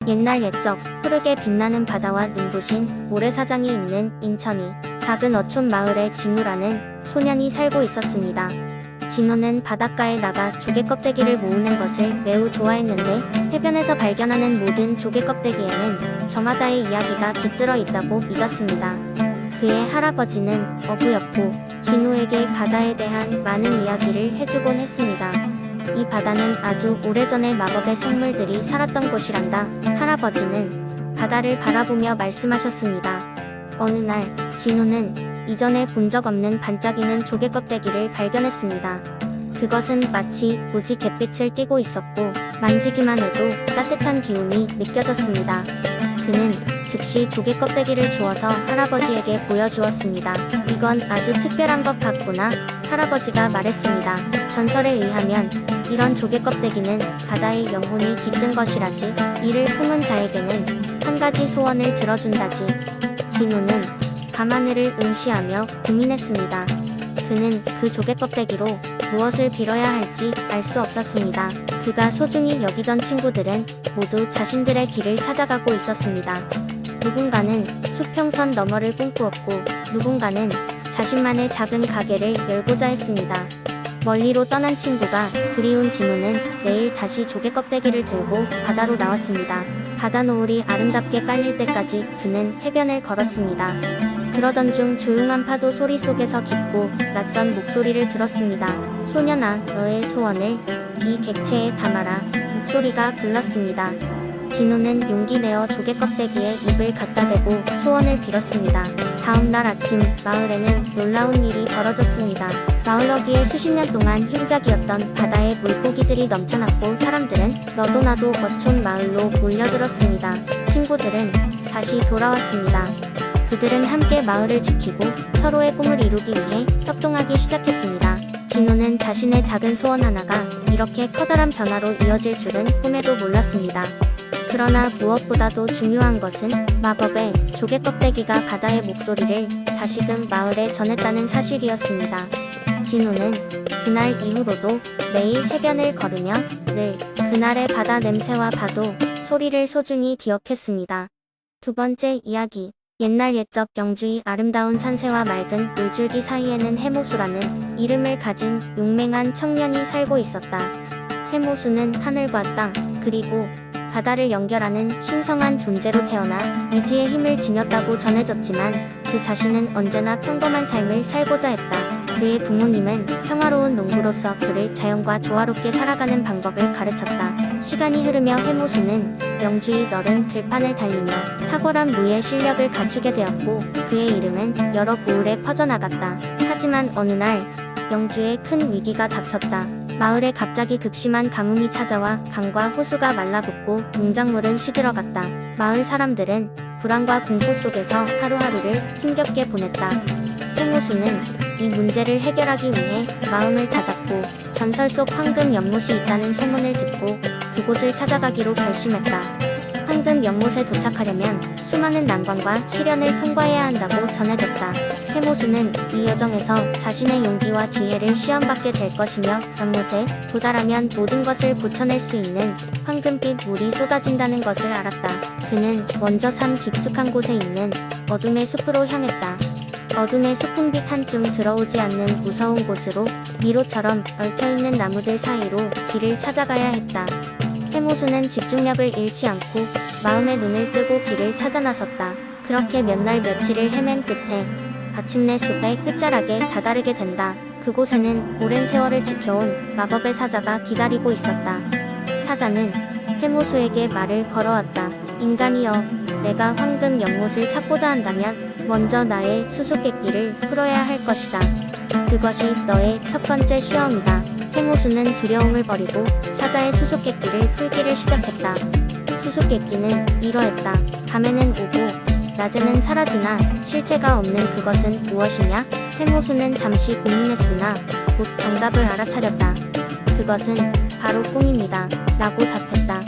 옛날 옛적 푸르게 빛나는 바다와 눈부신 모래사장이 있는 인천이 작은 어촌 마을에 진우라는 소년이 살고 있었습니다. 진우는 바닷가에 나가 조개 껍데기를 모으는 것을 매우 좋아했는데 해변에서 발견하는 모든 조개 껍데기에는 저마다의 이야기가 깃들어 있다고 믿었습니다. 그의 할아버지는 어부였고 진우에게 바다에 대한 많은 이야기를 해주곤 했습니다. 이 바다는 아주 오래전에 마법의 생물들이 살았던 곳이란다. 할아버지는 바다를 바라보며 말씀하셨습니다. 어느 날 진우는 이전에 본 적 없는 반짝이는 조개 껍데기를 발견했습니다. 그것은 마치 무지 갯빛을 띠고 있었고 만지기만 해도 따뜻한 기운이 느껴졌습니다. 그는 즉시 조개 껍데기를 주워서 할아버지에게 보여주었습니다. 이건 아주 특별한 것 같구나. 할아버지가 말했습니다. 전설에 의하면 이런 조개 껍데기는 바다의 영혼이 깃든 것이라지. 이를 품은 자에게는 한 가지 소원을 들어준다지. 진우는 밤하늘을 응시하며 고민했습니다. 그는 그 조개 껍데기로 무엇을 빌어야 할지 알 수 없었습니다. 그가 소중히 여기던 친구들은 모두 자신들의 길을 찾아가고 있었습니다. 누군가는 수평선 너머를 꿈꾸었고 누군가는 자신만의 작은 가게를 열고자 했습니다. 멀리로 떠난 친구가 그리운 진우는 내일 다시 조개 껍데기를 들고 바다로 나왔습니다. 바다 노을이 아름답게 깔릴 때까지 그는 해변을 걸었습니다. 그러던 중 조용한 파도 소리 속에서 깊고 낯선 목소리를 들었습니다. 소년아, 너의 소원을 이 객체에 담아라. 목소리가 불렀습니다. 진우는 용기 내어 조개 껍데기에 입을 갖다 대고 소원을 빌었습니다. 다음 날 아침 마을에는 놀라운 일이 벌어졌습니다. 마을 어귀에 수십 년 동안 흉작이었던 바다에 물고기들이 넘쳐났고 사람들은 너도 나도 어촌 마을로 몰려들었습니다. 친구들은 다시 돌아왔습니다. 그들은 함께 마을을 지키고 서로의 꿈을 이루기 위해 협동하기 시작했습니다. 진우는 자신의 작은 소원 하나가 이렇게 커다란 변화로 이어질 줄은 꿈에도 몰랐습니다. 그러나 무엇보다도 중요한 것은 마법의 조개 껍데기가 바다의 목소리를 다시금 마을에 전했다는 사실이었습니다. 진우는 그날 이후로도 매일 해변을 걸으며 늘 그날의 바다 냄새와 파도 소리를 소중히 기억했습니다. 두 번째 이야기. 옛날 옛적 영주의 아름다운 산세와 맑은 물줄기 사이에는 해모수라는 이름을 가진 용맹한 청년이 살고 있었다. 해모수는 하늘과 땅, 그리고 바다를 연결하는 신성한 존재로 태어나 의지의 힘을 지녔다고 전해졌지만 그 자신은 언제나 평범한 삶을 살고자 했다. 그의 부모님은 평화로운 농부로서 그를 자연과 조화롭게 살아가는 방법을 가르쳤다. 시간이 흐르며 해모수는 영주의 넓은 들판을 달리며 탁월한 무예 실력을 갖추게 되었고 그의 이름은 여러 고을에 퍼져나갔다. 하지만 어느 날 영주에 큰 위기가 닥쳤다. 마을에 갑자기 극심한 가뭄이 찾아와 강과 호수가 말라붙고 농작물은 시들어갔다. 마을 사람들은 불안과 공포 속에서 하루하루를 힘겹게 보냈다. 해모수는 이 문제를 해결하기 위해 마음을 다잡고 전설 속 황금 연못이 있다는 소문을 듣고 그곳을 찾아가기로 결심했다. 황금 연못에 도착하려면 수많은 난관과 시련을 통과해야 한다고 전해졌다. 해모수는 이 여정에서 자신의 용기와 지혜를 시험받게 될 것이며 연못에 도달하면 모든 것을 고쳐낼 수 있는 황금빛 물이 쏟아진다는 것을 알았다. 그는 먼저 산 깊숙한 곳에 있는 어둠의 숲으로 향했다. 어둠의 숲은 빛 한 줌 들어오지 않는 무서운 곳으로 미로처럼 얽혀있는 나무들 사이로 길을 찾아가야 했다. 해모수는 집중력을 잃지 않고 마음의 눈을 뜨고 길을 찾아 나섰다. 그렇게 몇 날 며칠을 헤맨 끝에 마침내 숲의 끝자락에 다다르게 된다. 그곳에는 오랜 세월을 지켜온 마법의 사자가 기다리고 있었다. 사자는 해모수에게 말을 걸어왔다. 인간이여, 내가 황금 연못을 찾고자 한다면 먼저 나의 수수께끼를 풀어야 할 것이다. 그것이 너의 첫 번째 시험이다. 해모수는 두려움을 버리고 사자의 수수께끼를 풀기를 시작했다. 수수께끼는 이러했다. 밤에는 오고 낮에는 사라지나 실체가 없는 그것은 무엇이냐? 해모수는 잠시 고민했으나 곧 정답을 알아차렸다. 그것은 바로 꿈입니다. 라고 답했다.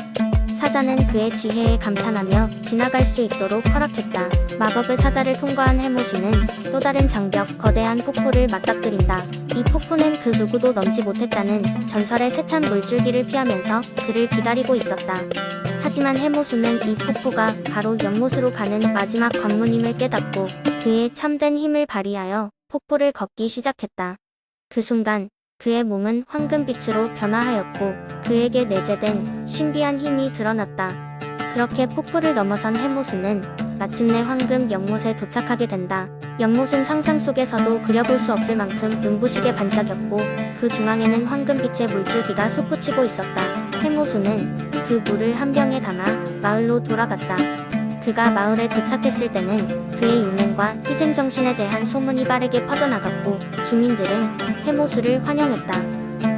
사자는 그의 지혜에 감탄하며 지나갈 수 있도록 허락했다. 마법의 사자를 통과한 해모수는 또 다른 장벽, 거대한 폭포를 맞닥뜨린다. 이 폭포는 그 누구도 넘지 못했다는 전설의 세찬 물줄기를 피하면서 그를 기다리고 있었다. 하지만 해모수는 이 폭포가 바로 연못으로 가는 마지막 관문임을 깨닫고 그의 참된 힘을 발휘하여 폭포를 걷기 시작했다. 그 순간 그의 몸은 황금빛으로 변화하였고 그에게 내재된 신비한 힘이 드러났다. 그렇게 폭포를 넘어선 해모수는 마침내 황금 연못에 도착하게 된다. 연못은 상상 속에서도 그려볼 수 없을 만큼 눈부시게 반짝였고 그 중앙에는 황금빛의 물줄기가 솟구치고 있었다. 해모수는 그 물을 한 병에 담아 마을로 돌아갔다. 그가 마을에 도착했을 때는 그의 용맹과 희생정신에 대한 소문이 빠르게 퍼져나갔고 주민들은 해모수를 환영했다.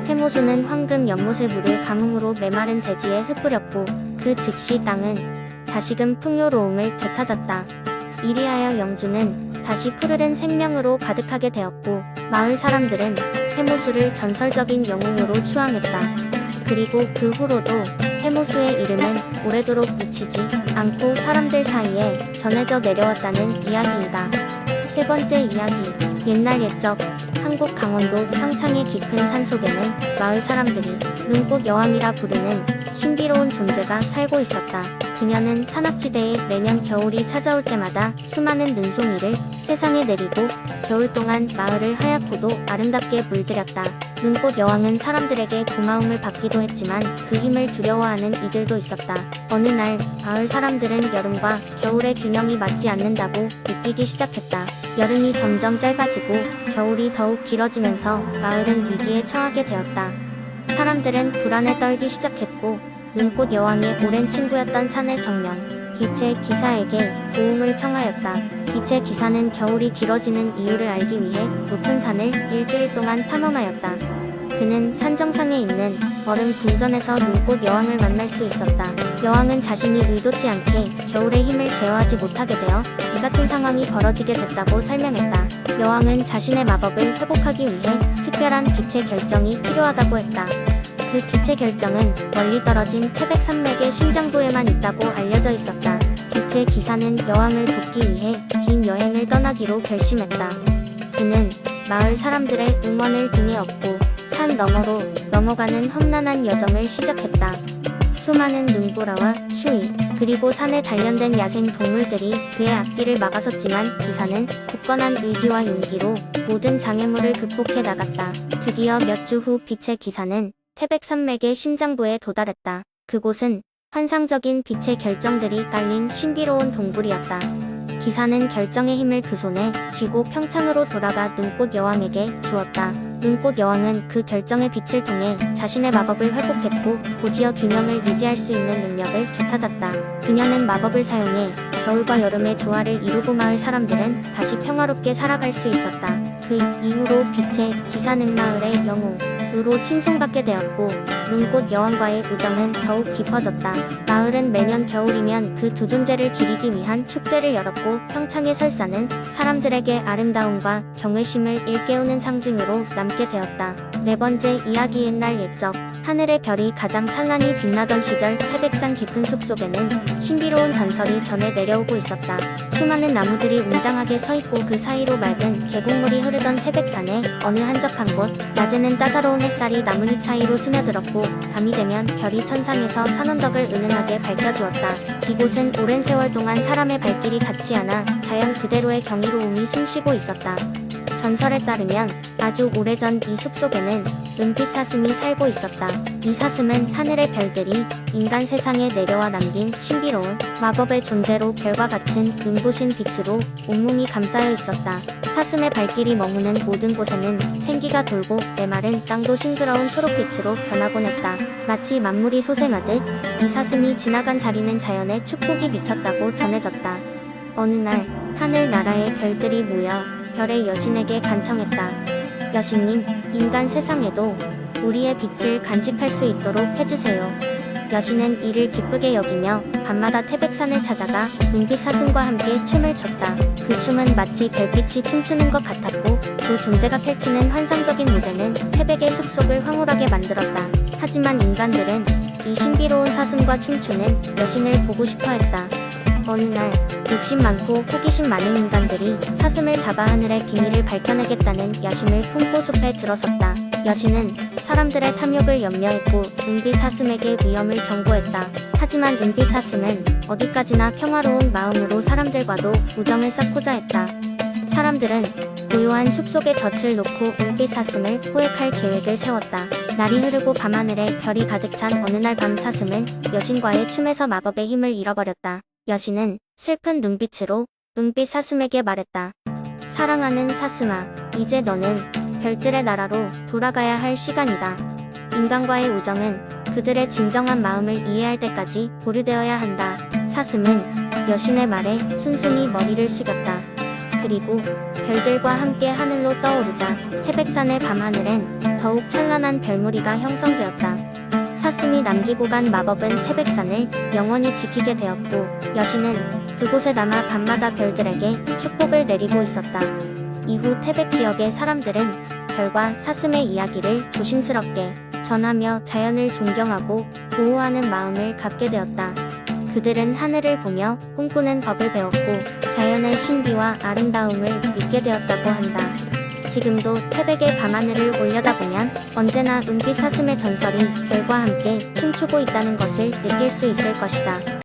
해모수는 황금 연못의 물을 가뭄으로 메마른 대지에 흩뿌렸고 그 즉시 땅은 다시금 풍요로움을 되찾았다. 이리하여 영주는 다시 푸르른 생명으로 가득하게 되었고 마을 사람들은 해모수를 전설적인 영웅으로 추앙했다. 그리고 그 후로도 해모수의 이름은 오래도록 잊히지 않고 사람들 사이에 전해져 내려왔다는 이야기이다. 세 번째 이야기. 옛날 옛적 한국 강원도 평창의 깊은 산속에는 마을 사람들이 눈꽃 여왕이라 부르는 신비로운 존재가 살고 있었다. 그녀는 산악지대에 매년 겨울이 찾아올 때마다 수많은 눈송이를 세상에 내리고 겨울 동안 마을을 하얗고도 아름답게 물들였다. 눈꽃 여왕은 사람들에게 고마움을 받기도 했지만 그 힘을 두려워하는 이들도 있었다. 어느 날 마을 사람들은 여름과 겨울의 균형이 맞지 않는다고 느끼기 시작했다. 여름이 점점 짧아지고 겨울이 더욱 길어지면서 마을은 위기에 처하게 되었다. 사람들은 불안에 떨기 시작했고 눈꽃 여왕의 오랜 친구였던 산의 정령 빛의 기사에게 도움을 청하였다. 빛의 기사는 겨울이 길어지는 이유를 알기 위해 높은 산을 일주일 동안 탐험하였다. 그는 산 정상에 있는 얼음 궁전에서 눈꽃 여왕을 만날 수 있었다. 여왕은 자신이 의도치 않게 겨울의 힘을 제어하지 못하게 되어 이 같은 상황이 벌어지게 됐다고 설명했다. 여왕은 자신의 마법을 회복하기 위해 특별한 빛의 결정이 필요하다고 했다. 그 빛의 결정은 멀리 떨어진 태백산맥의 심장부에만 있다고 알려져 있었다. 빛의 기사는 여왕을 돕기 위해 긴 여행을 떠나기로 결심했다. 그는 마을 사람들의 응원을 등에 업고 산 너머로 넘어가는 험난한 여정을 시작했다. 수많은 눈보라와 추위 그리고 산에 단련된 야생 동물들이 그의 앞길을 막아섰지만 기사는 굳건한 의지와 용기로 모든 장애물을 극복해 나갔다. 드디어 몇 주 후 빛의 기사는 태백산맥의 심장부에 도달했다. 그곳은 환상적인 빛의 결정들이 깔린 신비로운 동굴이었다. 기사는 결정의 힘을 그 손에 쥐고 평창으로 돌아가 눈꽃 여왕에게 주었다. 눈꽃 여왕은 그 결정의 빛을 통해 자신의 마법을 회복했고 곧이어 균형을 유지할 수 있는 능력을 되찾았다. 그녀는 마법을 사용해 겨울과 여름의 조화를 이루고 마을 사람들은 다시 평화롭게 살아갈 수 있었다. 그 이후로 빛의 기사는 마을의 영웅으로 칭송받게 되었고 눈꽃 여왕과의 우정은 더욱 깊어졌다. 마을은 매년 겨울이면 그 두 존재를 기리기 위한 축제를 열었고 평창의 설사는 사람들에게 아름다움과 경외심을 일깨우는 상징으로 남게 되었다. 네 번째 이야기. 옛날 옛적 하늘의 별이 가장 찬란히 빛나던 시절 태백산 깊은 숲속에는 신비로운 전설이 전해 내려오고 있었다. 수많은 나무들이 웅장하게 서있고 그 사이로 맑은 계곡물이 흐르던 태백산의 어느 한적한 곳, 낮에는 따사로운 햇살이 나뭇잎 사이로 스며들었고 밤이 되면 별이 천상에서 산원덕을 은은하게 밝혀주었다. 이곳은 오랜 세월 동안 사람의 발길이 닿지 않아 자연 그대로의 경이로움이 숨쉬고 있었다. 전설에 따르면 아주 오래전 이 숲속에는 은빛 사슴이 살고 있었다. 이 사슴은 하늘의 별들이 인간 세상에 내려와 남긴 신비로운 마법의 존재로 별과 같은 눈부신 빛으로 온몸이 감싸여 있었다. 사슴의 발길이 머무는 모든 곳에는 생기가 돌고 메마른 땅도 싱그러운 초록빛으로 변하곤 했다. 마치 만물이 소생하듯 이 사슴이 지나간 자리는 자연의 축복이 미쳤다고 전해졌다. 어느 날 하늘나라의 별들이 모여 별의 여신에게 간청했다. 여신님, 인간 세상에도 우리의 빛을 간직할 수 있도록 해주세요. 여신은 이를 기쁘게 여기며 밤마다 태백산을 찾아가 눈빛 사슴과 함께 춤을 췄다. 그 춤은 마치 별빛이 춤추는 것 같았고 그 존재가 펼치는 환상적인 무대는 태백의 숲속을 황홀하게 만들었다. 하지만 인간들은 이 신비로운 사슴과 춤추는 여신을 보고 싶어 했다. 어느 날 욕심 많고 호기심 많은 인간들이 사슴을 잡아 하늘의 비밀을 밝혀내겠다는 야심을 품고 숲에 들어섰다. 여신은 사람들의 탐욕을 염려했고 은빛 사슴에게 위험을 경고했다. 하지만 은빛 사슴은 어디까지나 평화로운 마음으로 사람들과도 우정을 쌓고자 했다. 사람들은 고요한 숲속에 덫을 놓고 은빛 사슴을 포획할 계획을 세웠다. 날이 흐르고 밤하늘에 별이 가득 찬 어느 날 밤 사슴은 여신과의 춤에서 마법의 힘을 잃어버렸다. 여신은 슬픈 눈빛으로 은빛 사슴에게 말했다. 사랑하는 사슴아, 이제 너는 별들의 나라로 돌아가야 할 시간이다. 인간과의 우정은 그들의 진정한 마음을 이해할 때까지 보류되어야 한다. 사슴은 여신의 말에 순순히 머리를 숙였다. 그리고 별들과 함께 하늘로 떠오르자 태백산의 밤하늘엔 더욱 찬란한 별무리가 형성되었다. 사슴이 남기고 간 마법은 태백산을 영원히 지키게 되었고 여신은 그곳에 남아 밤마다 별들에게 축복을 내리고 있었다. 이후 태백 지역의 사람들은 별과 사슴의 이야기를 조심스럽게 전하며 자연을 존경하고 보호하는 마음을 갖게 되었다. 그들은 하늘을 보며 꿈꾸는 법을 배웠고 자연의 신비와 아름다움을 믿게 되었다고 한다. 지금도 태백의 밤하늘을 올려다보면 언제나 은빛 사슴의 전설이 별과 함께 춤추고 있다는 것을 느낄 수 있을 것이다.